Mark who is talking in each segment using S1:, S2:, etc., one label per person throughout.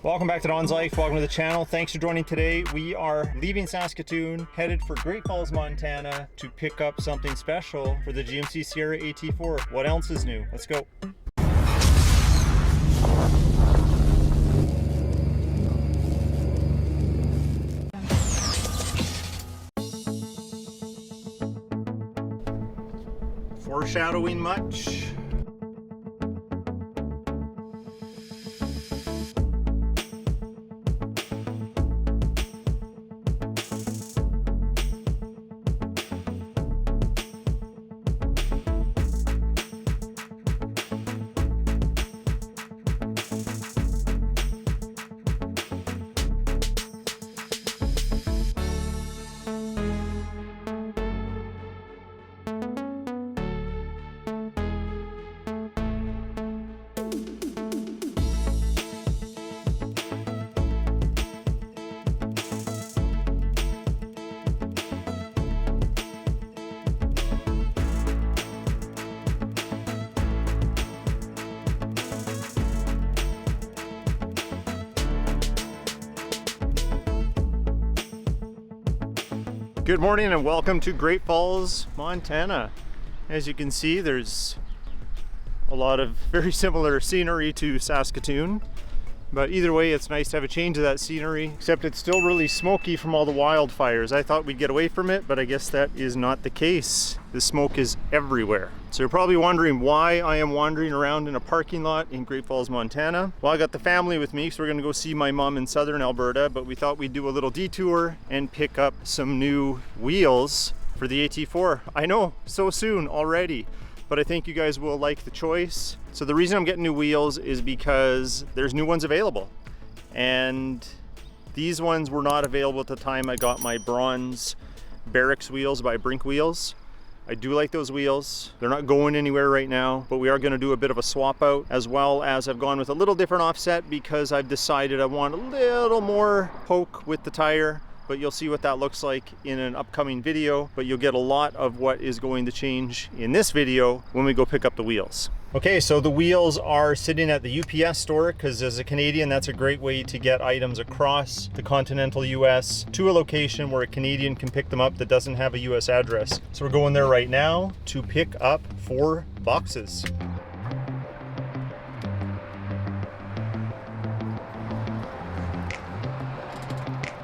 S1: Welcome back to Don's Life. Welcome to the channel. Thanks for joining today. We are leaving Saskatoon, headed for Great Falls, Montana to pick up something special for the GMC Sierra AT4. What else is new? Let's go. Foreshadowing much? Good morning and welcome to Great Falls, Montana. As you can see, there's a lot of very similar scenery to Saskatoon, but either way it's nice to have a change of that scenery, except it's still really smoky from all the wildfires. I thought we'd get away from it, but I guess that is not the case. The smoke is everywhere. So you're probably wondering why I am wandering around in a parking lot in Great Falls, Montana. Well, I got the family with me, so we're gonna go see my mom in southern Alberta, but we thought we'd do a little detour and pick up some new wheels for the AT4. I know, so soon already, but I think you guys will like the choice. So the reason I'm getting new wheels is because there's new ones available. And these ones were not available at the time I got my bronze Barracks wheels by Brink Wheels. I do like those wheels. They're not going anywhere right now, but we are gonna do a bit of a swap out, as well as I've gone with a little different offset because I've decided I want a little more poke with the tire, but you'll see what that looks like in an upcoming video, but you'll get a lot of what is going to change in this video when we go pick up the wheels. Okay, so the wheels are sitting at the UPS store because as a Canadian, that's a great way to get items across the continental US to a location where a Canadian can pick them up that doesn't have a US address. So we're going there right now to pick up 4 boxes.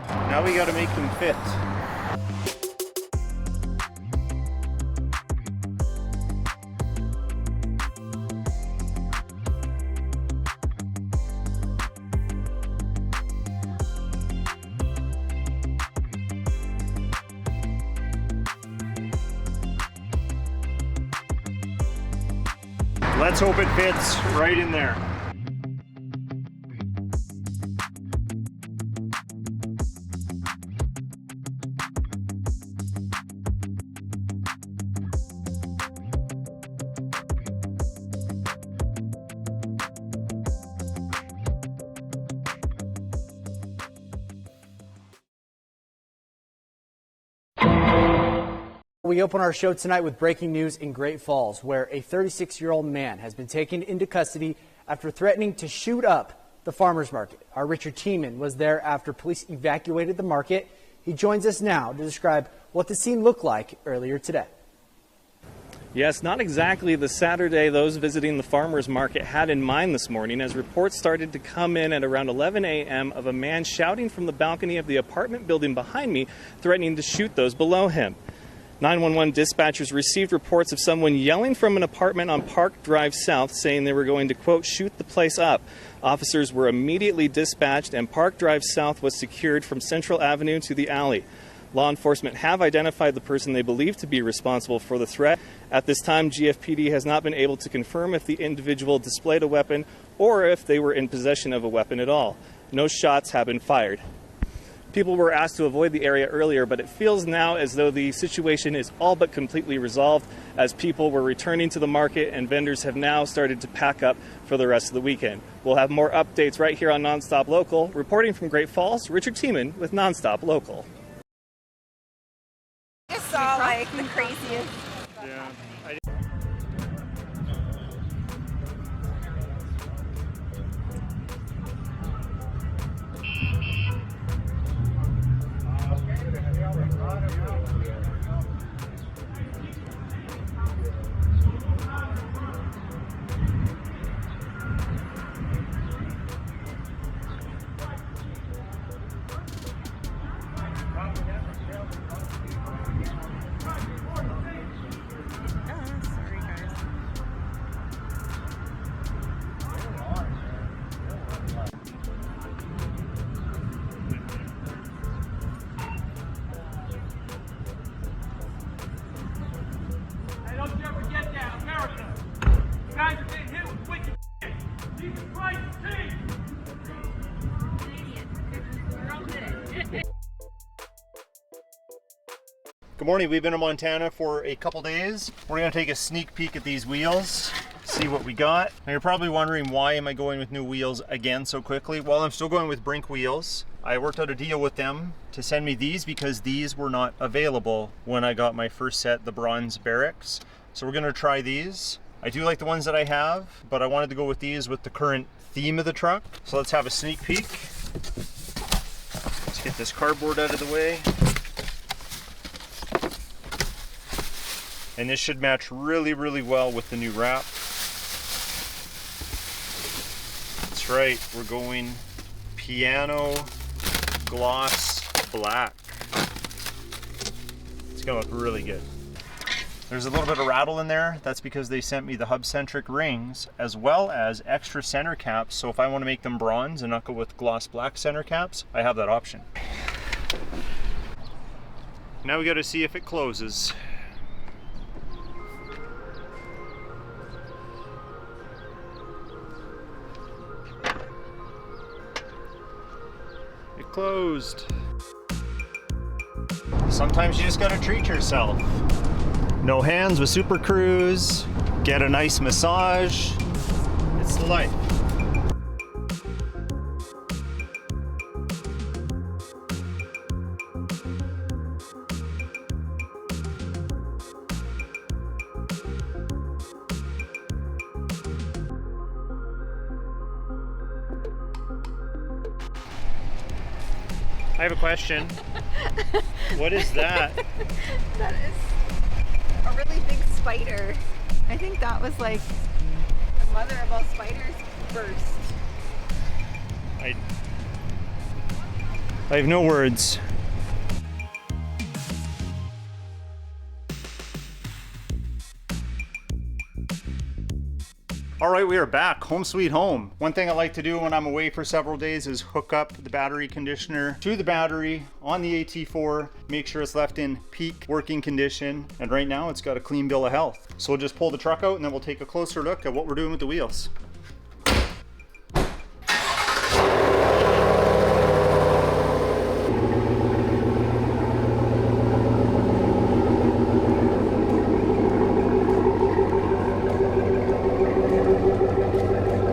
S1: Now we got to make them fit. Let's hope it fits right in there.
S2: We open our show tonight with breaking news in Great Falls, where a 36-year-old man has been taken into custody after threatening to shoot up the farmers market. Our Richard Tiemann was there after police evacuated the market. He joins us now to describe what the scene looked like earlier today.
S3: Yes, not exactly the Saturday those visiting the farmers market had in mind this morning, as reports started to come in at around 11 a.m. of a man shouting from the balcony of the apartment building behind me, threatening to shoot those below him. 911 dispatchers received reports of someone yelling from an apartment on Park Drive South, saying they were going to, quote, shoot the place up. Officers were immediately dispatched and Park Drive South was secured from Central Avenue to the alley. Law enforcement have identified the person they believe to be responsible for the threat. At this time, GFPD has not been able to confirm if the individual displayed a weapon or if they were in possession of a weapon at all. No shots have been fired. People were asked to avoid the area earlier, but it feels now as though the situation is all but completely resolved, as people were returning to the market and vendors have now started to pack up for the rest of the weekend. We'll have more updates right here on Nonstop Local. Reporting from Great Falls, Richard Tiemann with Nonstop Local.
S4: I saw like the craziest.
S1: Yeah. Good morning, we've been in Montana for a couple days. We're gonna take a sneak peek at these wheels, see what we got. Now you're probably wondering, why am I going with new wheels again so quickly? Well, I'm still going with Brink wheels. I worked out a deal with them to send me these because these were not available when I got my first set, the bronze barracks. So we're gonna try these. I do like the ones that I have, but I wanted to go with these with the current theme of the truck. So let's have a sneak peek. Let's get this cardboard out of the way. And this should match really, really well with the new wrap. That's right, we're going piano gloss black. It's gonna look really good. There's a little bit of rattle in there. That's because they sent me the hub-centric rings as well as extra center caps. So if I want to make them bronze and not go with gloss black center caps, I have that option. Now we got to see if it closes. It closed. Sometimes you just gotta treat yourself. No hands with Super Cruise. Get a nice massage. It's the life. I have a question. What is that?
S4: That is a really big spider. I think that was like the mother of all spiders burst.
S1: I have no words. All right, we are back, home sweet home. One thing I like to do when I'm away for several days is hook up the battery conditioner to the battery on the AT4, make sure it's left in peak working condition. And right now it's got a clean bill of health. So we'll just pull the truck out and then we'll take a closer look at what we're doing with the wheels.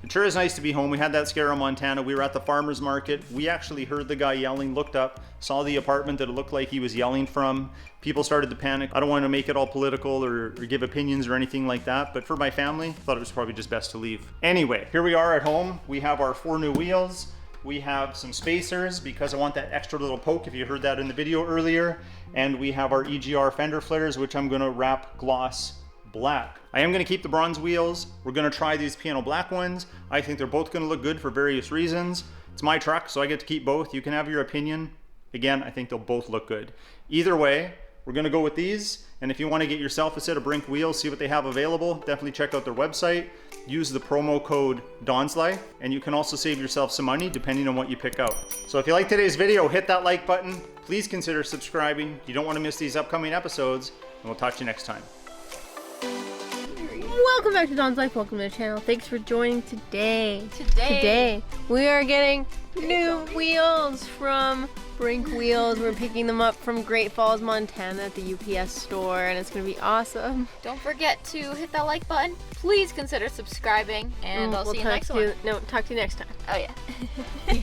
S1: It sure is nice to be home. We had that scare in Montana. We were at the farmer's market. We actually heard the guy yelling, looked up, saw the apartment that it looked like he was yelling from. People started to panic. I don't want to make it all political or give opinions or anything like that, but for my family, I thought it was probably just best to leave. Anyway, here we are at home. We have our 4 new wheels. We have some spacers because I want that extra little poke, if you heard that in the video earlier. And we have our EGR fender flares, which I'm going to wrap gloss black. I am going to keep the bronze wheels. We're going to try these piano black ones. I think they're both going to look good for various reasons. It's my truck, so I get to keep both. You can have your opinion. Again, I think they'll both look good. Either way, we're going to go with these. And if you want to get yourself a set of Brink wheels, see what they have available, definitely check out their website. Use the promo code DonsLife, and you can also save yourself some money depending on what you pick out. So if you like today's video, hit that like button. Please consider subscribing. You don't want to miss these upcoming episodes, and we'll talk to you next time.
S5: Welcome back to Don's Life. Welcome to the channel. Thanks for joining today. Today we are getting new wheels from Brink Wheels. We're picking them up from Great Falls, Montana at the UPS store, and it's gonna be awesome.
S6: Don't forget to hit that like button. Please consider subscribing, and I'll see you next one.
S5: No, talk to you next time.
S6: Oh yeah.